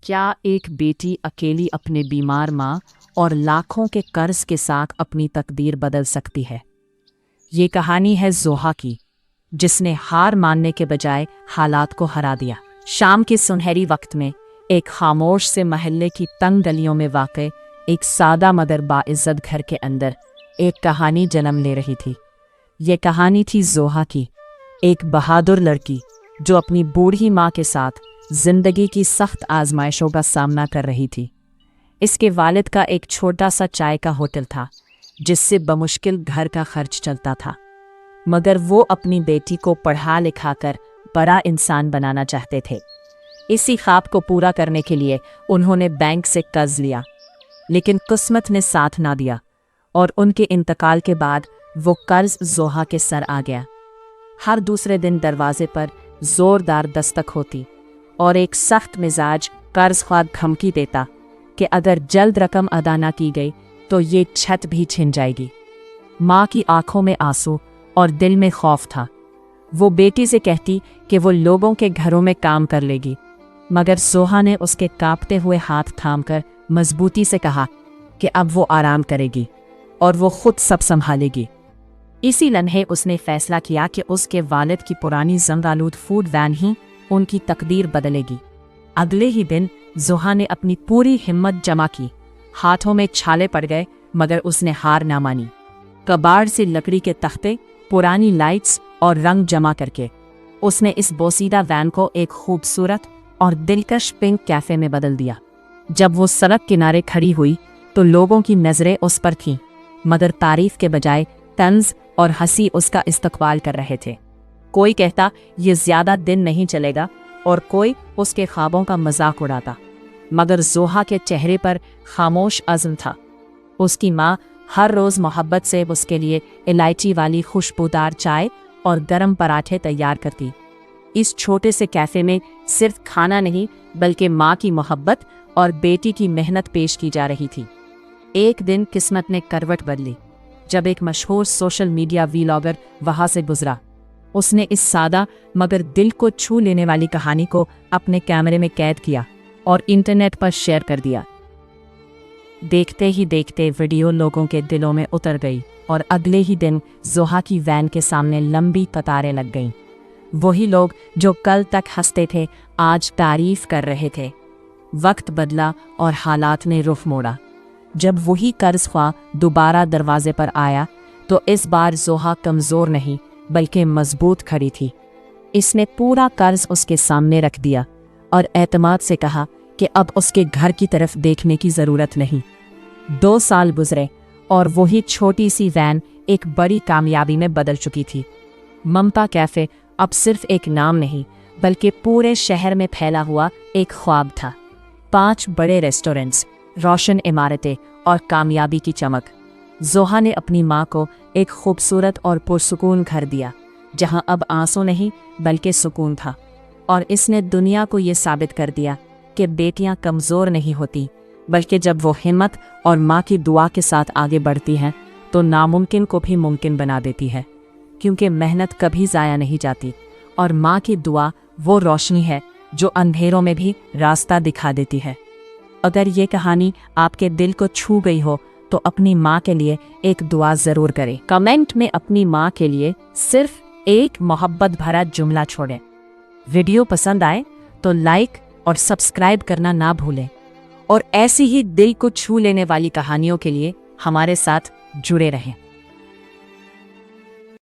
क्या एक बेटी अकेली अपने बीमार माँ और लाखों के कर्ज के साथ अपनी तकदीर बदल सकती है? ये कहानी है जोहा की, जिसने हार मानने के बजाय हालात को हरा दिया। शाम के सुनहरी वक्त में एक खामोश से महल्ले की तंग गलियों में वाक़ एक सादा मगर बाइज़्ज़त घर के अंदर एक कहानी जन्म ले रही थी। ये कहानी थी जोहा की, एक बहादुर लड़की जो अपनी बूढ़ी माँ के साथ जिंदगी की सख्त आजमाइशों का सामना कर रही थी। इसके वालिद का एक छोटा सा चाय का होटल था, जिससे बमुश्किल घर का खर्च चलता था, मगर वो अपनी बेटी को पढ़ा लिखा कर बड़ा इंसान बनाना चाहते थे। इसी ख्वाब को पूरा करने के लिए उन्होंने बैंक से कर्ज लिया, लेकिन किस्मत ने साथ ना दिया और उनके इंतकाल के बाद वो कर्ज जोहा के सर आ गया। हर दूसरे दिन दरवाजे पर जोरदार दस्तक होती और एक सख्त मिजाज कर्ज ख्वाह धमकी देता कि अगर जल्द रकम अदा ना की गई तो ये छत भी छिन जाएगी। माँ की आंखों में आंसू और दिल में खौफ था। वो बेटी से कहती कि वो लोगों के घरों में काम कर लेगी, मगर जोहा ने उसके कांपते हुए हाथ थामकर मजबूती से कहा कि अब वो आराम करेगी और वो खुद सब संभालेगी। इसी लम्हे उसने फैसला किया कि उसके वालिद की पुरानी जंग-आलूद फूड वैन ही उनकी तकदीर बदलेगी। अगले ही दिन जोहा ने अपनी पूरी हिम्मत जमा की। हाथों में छाले पड़ गए, मगर उसने हार ना मानी। कबाड़ से लकड़ी के तख्ते, पुरानी लाइट्स और रंग जमा करके उसने इस बोसीदा वैन को एक खूबसूरत और दिलकश पिंक कैफे में बदल दिया। जब वो सड़क किनारे खड़ी हुई तो लोगों की नजरें उस पर थीं, मगर तारीफ के बजाय तंज और हंसी उसका इस्तकबाल कर रहे थे। कोई कहता ये ज्यादा दिन नहीं चलेगा और कोई उसके ख्वाबों का मजाक उड़ाता, मगर जोहा के चेहरे पर खामोश अज़्म था। उसकी माँ हर रोज़ मोहब्बत से उसके लिए इलायची वाली खुशबूदार चाय और गरम पराठे तैयार करती। इस छोटे से कैफ़े में सिर्फ खाना नहीं, बल्कि माँ की मोहब्बत और बेटी की मेहनत पेश की जा रही थी। एक दिन किस्मत ने करवट बदली जब एक मशहूर सोशल मीडिया व्लॉगर वहाँ से गुजरा। उसने इस सादा मगर दिल को छू लेने वाली कहानी को अपने कैमरे में कैद किया और इंटरनेट पर शेयर कर दिया। देखते ही देखते वीडियो लोगों के दिलों में उतर गई और अगले ही दिन जोहा की वैन के सामने लंबी कतारें लग गईं। वही लोग जो कल तक हंसते थे आज तारीफ कर रहे थे। वक्त बदला और हालात ने रुख मोड़ा। जब वही कर्ज ख्वाह दोबारा दरवाजे पर आया तो इस बार जोहा कमज़ोर नहीं बल्कि मजबूत खड़ी थी। इसने पूरा कर्ज उसके सामने रख दिया और एतमाद से कहा कि अब उसके घर की तरफ देखने की ज़रूरत नहीं। 2 साल गुजरे और वही छोटी सी वैन एक बड़ी कामयाबी में बदल चुकी थी। ममता कैफ़े अब सिर्फ एक नाम नहीं, बल्कि पूरे शहर में फैला हुआ एक ख्वाब था। 5 बड़े रेस्टोरेंट्स, रोशन इमारतें और कामयाबी की चमक। जोहा ने अपनी माँ को एक खूबसूरत और पुरसुकून घर दिया, जहाँ अब आंसू नहीं बल्कि सुकून था। और इसने दुनिया को ये साबित कर दिया कि बेटियाँ कमज़ोर नहीं होती, बल्कि जब वो हिम्मत और माँ की दुआ के साथ आगे बढ़ती हैं तो नामुमकिन को भी मुमकिन बना देती है। क्योंकि मेहनत कभी ज़ाया नहीं जाती और माँ की दुआ वो रोशनी है जो अंधेरों में भी रास्ता दिखा देती है। अगर ये कहानी आपके दिल को छू गई हो तो अपनी माँ के लिए एक दुआ ज़रूर करें। कमेंट में अपनी माँ के लिए सिर्फ एक मोहब्बत भरा जुमला छोड़ें। वीडियो पसंद आए तो लाइक और सब्सक्राइब करना ना भूलें और ऐसी ही दिल को छू लेने वाली कहानियों के लिए हमारे साथ जुड़े रहें।